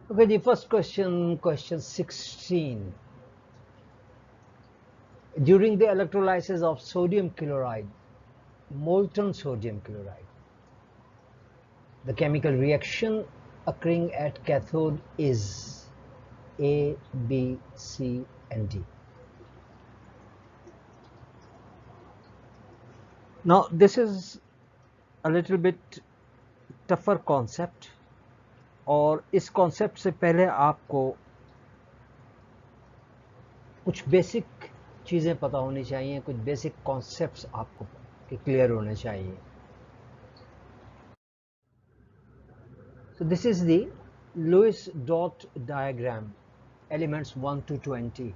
Okay, the first question, question 16. During the electrolysis of sodium chloride, molten sodium chloride, the chemical reaction occurring at cathode is A, B, C, and D. Now, this is a little bit tougher concept, और इस concept से पहले आपको कुछ basic चीज़ें पता होनी चाहिए, कुछ बेसिक कॉन्सेप्ट्स आपको क्लियर होने चाहिए. So this is the Lewis dot diagram, elements 1 to 20.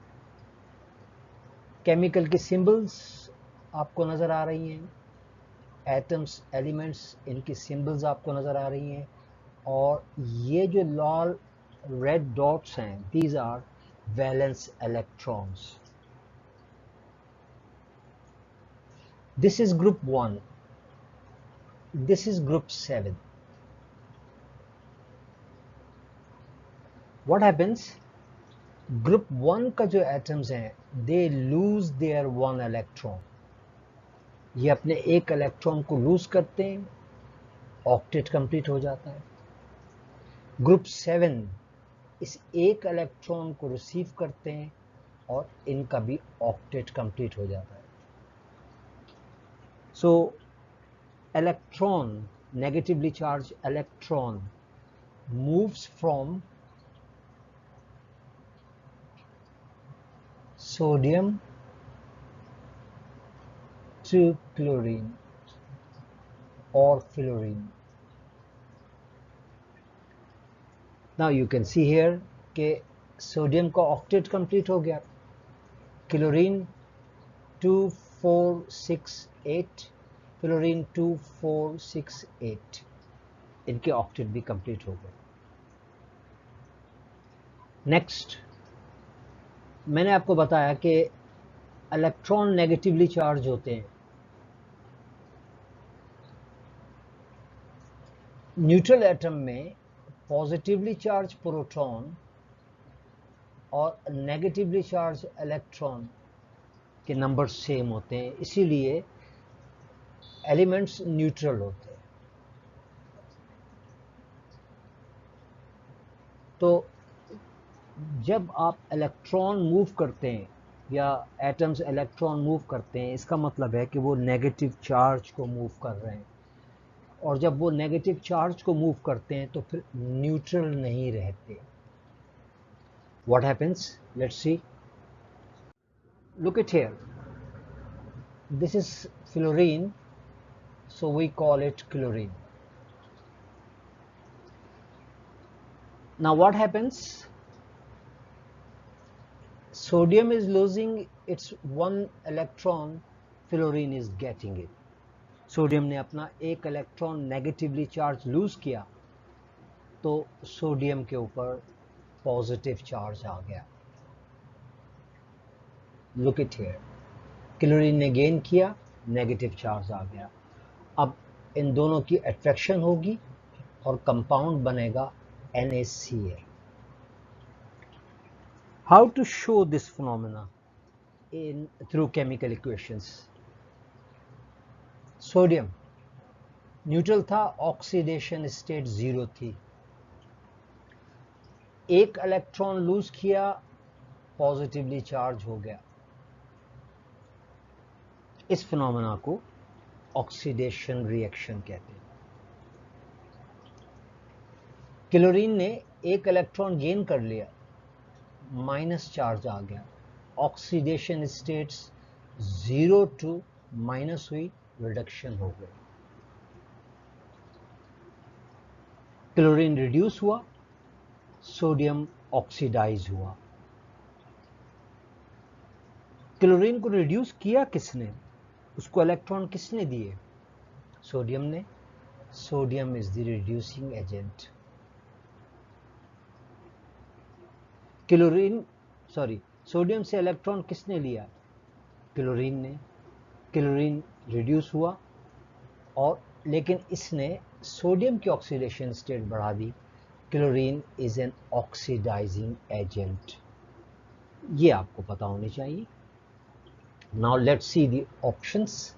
Chemical की सिंबल्स आपको नज़र आ रही हैं, एटम्स, एलिमेंट्स, इनकी सिंबल्स आपको नज़र आ रही हैं, और ये जो लाल रेड डॉट्स हैं, these are valence electrons. This is group 1, this is group 7. What happens, group 1 का जो एटम्स हैं, दे लूज देयर 1 इलेक्ट्रॉन. ये अपने एक इलेक्ट्रॉन को लूज करते हैं, ऑक्टेट कंप्लीट हो जाता है. ग्रुप 7 इस एक इलेक्ट्रॉन को रिसीव करते हैं और इनका भी ऑक्टेट कंप्लीट हो जाता है. सो electron, negatively charge electron moves from sodium to chlorine or fluorine. Now you can see here कि सोडियम का ऑक्टेट कंप्लीट हो गया, क्लोरीन 2468, फ्लोरीन 2468, इनके ऑक्टेट भी कंप्लीट हो गए. नेक्स्ट, मैंने आपको बताया कि इलेक्ट्रॉन नेगेटिवली चार्ज होते हैं. न्यूट्रल एटम में पॉजिटिवली चार्ज प्रोटॉन और नेगेटिवली चार्ज इलेक्ट्रॉन के नंबर सेम होते हैं, इसीलिए एलिमेंट्स न्यूट्रल होते हैं. तो जब आप इलेक्ट्रॉन मूव करते हैं या एटम्स इलेक्ट्रॉन मूव करते हैं, इसका मतलब है कि वो नेगेटिव चार्ज को मूव कर रहे हैं, और जब वो नेगेटिव चार्ज को मूव करते हैं तो फिर न्यूट्रल नहीं रहते. What happens, let's see. Look it here, this is fluorine, so we call it chlorine. Now what happens, sodium is losing its one electron, fluorine is getting it. Sodium ने अपना एक electron negatively charge loose किया, तो sodium के ऊपर positive charge आ गया. Look it here, chlorine ने gain किया, नेगेटिव चार्ज आ गया. अब इन दोनों की अट्रैक्शन होगी और कंपाउंड बनेगा NaCl. How to show this phenomena through chemical equations? Sodium neutral था, ऑक्सीडेशन स्टेट 0 थी. एक इलेक्ट्रॉन लूज किया, पॉजिटिवली चार्ज हो गया. इस फिनोमेना को ऑक्सीडेशन रिएक्शन कहते हैं. क्लोरीन ने एक इलेक्ट्रॉन गेन कर लिया, माइनस चार्ज आ गया, ऑक्सीडेशन स्टेट्स 0 टू माइनस हुई, रिडक्शन हो गई. क्लोरीन रिड्यूस हुआ, सोडियम ऑक्सीडाइज हुआ. क्लोरीन को रिड्यूस किया किसने, उसको इलेक्ट्रॉन किसने दिए, सोडियम ने. Sodium is the reducing agent. Sodium से इलेक्ट्रॉन किसने लिया, क्लोरीन ने. क्लोरीन रिड्यूस हुआ, और लेकिन इसने सोडियम की ऑक्सीडेशन स्टेट बढ़ा दी, chlorine is an oxidising agent, ये आपको पता होनी चाहिए। Now let's see the options.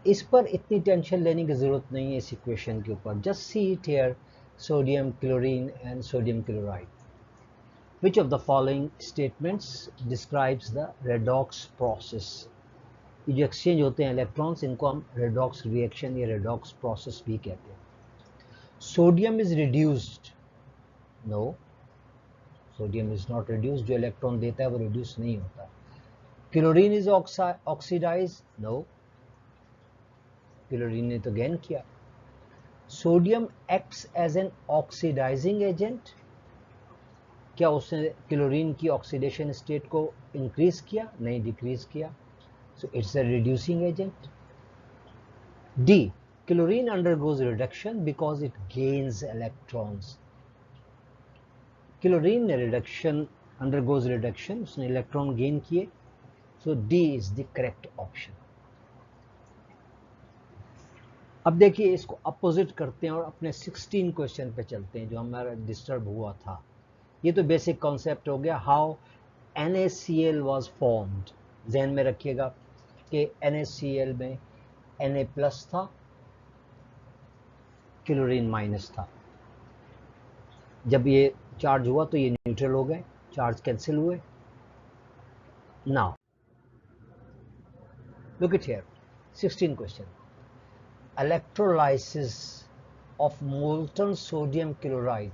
इस पर इतनी टेंशन लेने की जरूरत नहीं है इस इक्वेशन के ऊपर, just see it here, sodium chlorine and sodium chloride. Which of the following statements describes the redox process? ये जो एक्सचेंज होते हैं इलेक्ट्रॉन्स, इनको हम रेडॉक्स रिएक्शन या रेडॉक्स प्रोसेस भी कहते हैं। Sodium is reduced, no, sodium is not reduced, जो इलेक्ट्रॉन देता है वो रिड्यूस नहीं होता। क्लोरीन इज ऑक्सीडाइज, नो, क्लोरीन ने तो गेन किया। Sodium acts as an oxidising agent, क्या उसने क्लोरीन की ऑक्सीडेशन स्टेट को इंक्रीज किया? नहीं, डिक्रीज किया। So it's a reducing agent. D. Chlorine undergoes reduction because it gains electrons. Chlorine reduction undergoes reduction, उसने इलेक्ट्रॉन गेन किए। So D is the correct option. अब देखिए इसको अपोजिट करते हैं और अपने 16 क्वेश्चन पे चलते हैं जो हमारा डिस्टर्ब हुआ था। ये तो बेसिक कॉन्सेप्ट हो गया, हाउ NaCl was formed। ध्यान में रखिएगा कि NaCl में Na प्लस था, क्लोरीन माइनस था। जब ये चार्ज हुआ तो ये न्यूट्रल हो गए, चार्ज कैंसिल हुए। Now look it here, 16 question. Electrolysis of molten sodium chloride,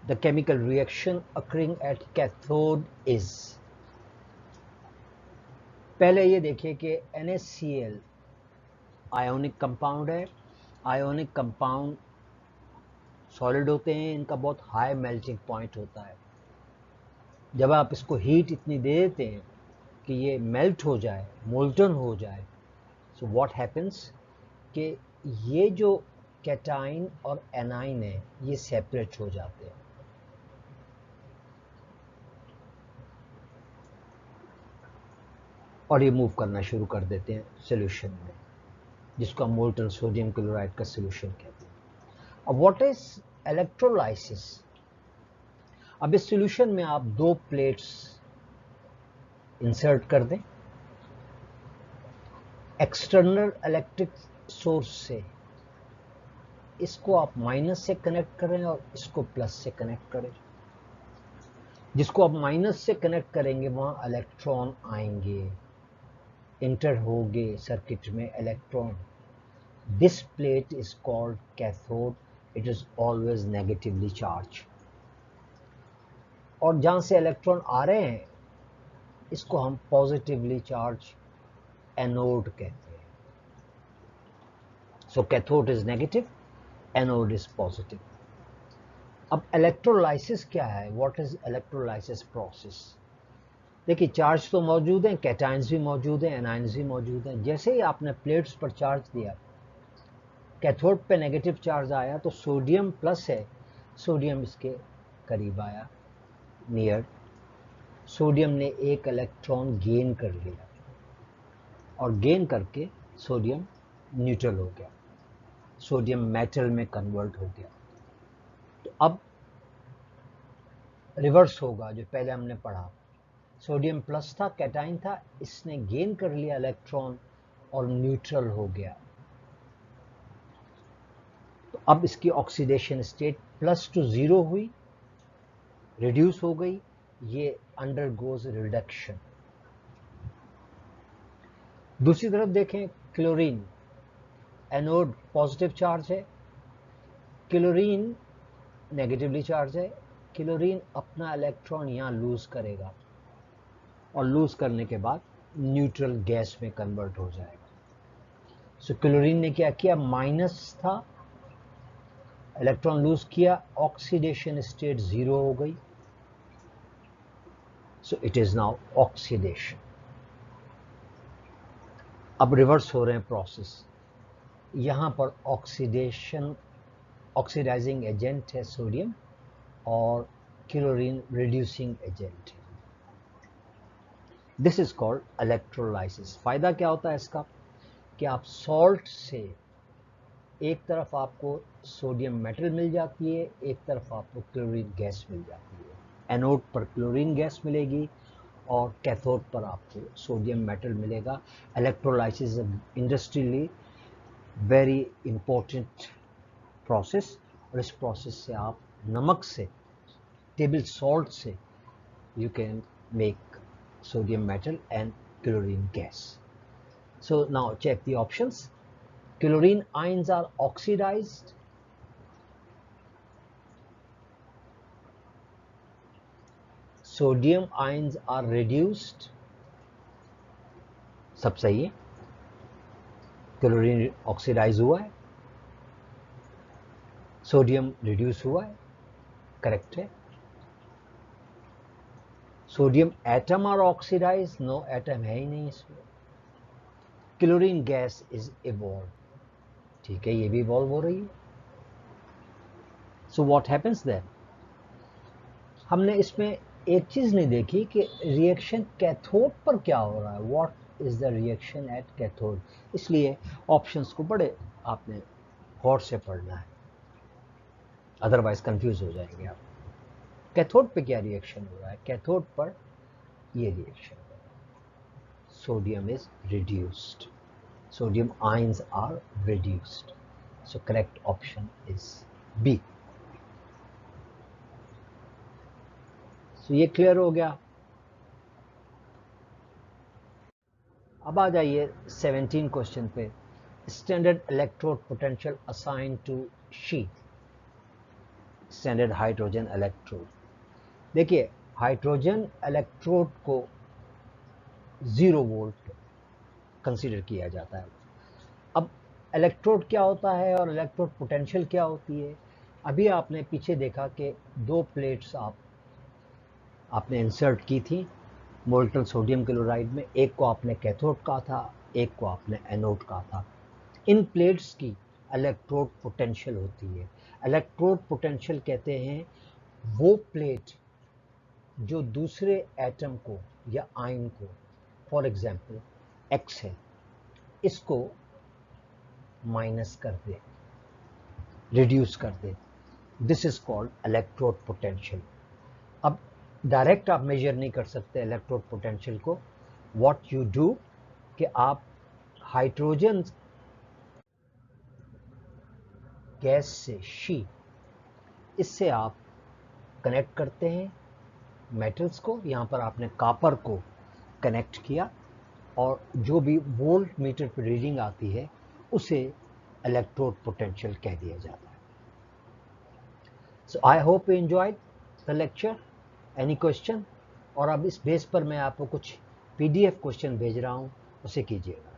the chemical reaction occurring at cathode is. पहले ये देखिए कि NaCl आयोनिक कंपाउंड है। आयोनिक कंपाउंड सॉलिड होते हैं, इनका बहुत हाई मेल्टिंग पॉइंट होता है। जब आप इसको हीट इतनी दे देते हैं कि ये मेल्ट हो जाए, मोल्टन हो जाए, सो व्हाट हैपन्स कि ये जो कैटाइन और एनाइन है ये सेपरेट हो जाते हैं और ये मूव करना शुरू कर देते हैं सॉल्यूशन में, जिसको हम मोल्टन सोडियम क्लोराइड का सॉल्यूशन कहते हैं। अब व्हाट इज इलेक्ट्रोलाइसिस? अब इस सॉल्यूशन में आप दो प्लेट्स इंसर्ट कर दें एक्सटर्नल इलेक्ट्रिक सोर्स से, इसको आप माइनस से कनेक्ट करें और इसको प्लस से कनेक्ट करें। जिसको आप माइनस से कनेक्ट करेंगे वहां इलेक्ट्रॉन आएंगे, इंटर होंगे सर्किट में electron. This plate is called cathode, it is always negatively charge. और जहां से इलेक्ट्रॉन आ रहे हैं इसको हम पॉजिटिवली चार्ज एनोड कहते हैं। So cathode is negative, anode is positive. अब इलेक्ट्रोलाइसिस क्या है? What is electrolysis process? देखिए चार्ज तो मौजूद हैं, कैटाइंस भी मौजूद हैं, एनाइंस भी मौजूद हैं। जैसे ही आपने प्लेट्स पर चार्ज दिया, कैथोड पे नेगेटिव चार्ज आया तो सोडियम प्लस है, सोडियम इसके करीब आया, नियर। सोडियम ने एक इलेक्ट्रॉन गेन कर लिया और गेन करके सोडियम न्यूट्रल हो गया, सोडियम मेटल में कन्वर्ट हो गया। तो अब रिवर्स होगा जो पहले हमने पढ़ा। सोडियम प्लस था, कैटाइन था, इसने गेन कर लिया इलेक्ट्रॉन और न्यूट्रल हो गया। तो अब इसकी ऑक्सीडेशन स्टेट प्लस टू 0 हुई, रिड्यूस हो गई, ये अंडरगोज रिडक्शन। दूसरी तरफ देखें, क्लोरीन एनोड पॉजिटिव चार्ज है, क्लोरीन नेगेटिवली चार्ज है। क्लोरीन अपना इलेक्ट्रॉन यहाँ लूज करेगा और लूज करने के बाद न्यूट्रल गैस में कन्वर्ट हो जाएगा। सो क्लोरीन ने क्या किया? माइनस था, इलेक्ट्रॉन लूज किया, ऑक्सीडेशन स्टेट 0 हो गई। So it is now oxidation. अब रिवर्स हो रहे हैं प्रोसेस। यहां पर ऑक्सीडेशन, ऑक्सीडाइजिंग एजेंट है सोडियम और क्लोरीन रिड्यूसिंग एजेंट है। This is called electrolysis. फायदा क्या होता है इसका कि आप सॉल्ट से एक तरफ आपको सोडियम मेटल मिल जाती है, एक तरफ आपको क्लोरीन गैस मिल जाती है। एनोड पर क्लोरीन गैस मिलेगी और कैथोड पर आपको सोडियम मेटल मिलेगा। Electrolysis industrially very important process, और इस प्रोसेस से आप नमक से, टेबल सॉल्ट से you can make sodium metal and chlorine gas. So now check the options. Chlorine ions are oxidized. Sodium ions are reduced. सब सही है। क्लोरीन ऑक्सीडाइज हुआ है, सोडियम रिड्यूस हुआ है, करेक्ट है। Sodium atom are oxidize, no atom है ही नहीं इसमें। क्लोरीन गैस इज इवॉल्व, ठीक है, ये भी इवॉल्व हो रही है। सो व्हाट हैपेंस देन, हमने इसमें एक चीज नहीं देखी कि रिएक्शन कैथोड पर क्या हो रहा है। What is the reaction at cathode, इसलिए ऑप्शंस को बड़े आपने गौर से पढ़ना है, अदरवाइज कंफ्यूज हो जाएंगे आप। कैथोड पे क्या रिएक्शन हो रहा है, कैथोड पर ये रिएक्शन हो रहा है, sodium is reduced, sodium ions are reduced. So correct option is B. So ये क्लियर हो गया। अब आ जाइए 17 क्वेश्चन पे। Standard electrode potential assign to she, standard hydrogen electrode. देखिए हाइड्रोजन इलेक्ट्रोड को 0 वोल्ट कंसीडर किया जाता है। अब इलेक्ट्रोड क्या होता है और इलेक्ट्रोड पोटेंशियल क्या होती है, अभी आपने पीछे देखा कि 2 प्लेट्स आपने इंसर्ट की थी मोल्टन सोडियम क्लोराइड में, एक को आपने कैथोड कहा था, एक को आपने एनोड कहा था। इन प्लेट्स की इलेक्ट्रोड पोटेंशियल होती है। इलेक्ट्रोड पोटेंशियल कहते हैं वो प्लेट जो दूसरे एटम को या आयन को, फॉर एग्जांपल एक्स है, इसको माइनस कर दे, रिड्यूस कर दे, this is called electrode potential. अब डायरेक्ट आप मेजर नहीं कर सकते इलेक्ट्रोड पोटेंशियल को। व्हाट यू डू कि आप हाइड्रोजन गैस से शी, इससे आप कनेक्ट करते हैं मेटल्स को। यहाँ पर आपने कॉपर को कनेक्ट किया और जो भी वोल्ट मीटर पर रीडिंग आती है उसे इलेक्ट्रोड पोटेंशियल कह दिया जाता है। So I hope you enjoyed the lecture. Any question? और अब इस बेस पर मैं आपको कुछ PDF क्वेश्चन भेज रहा हूँ, उसे कीजिएगा।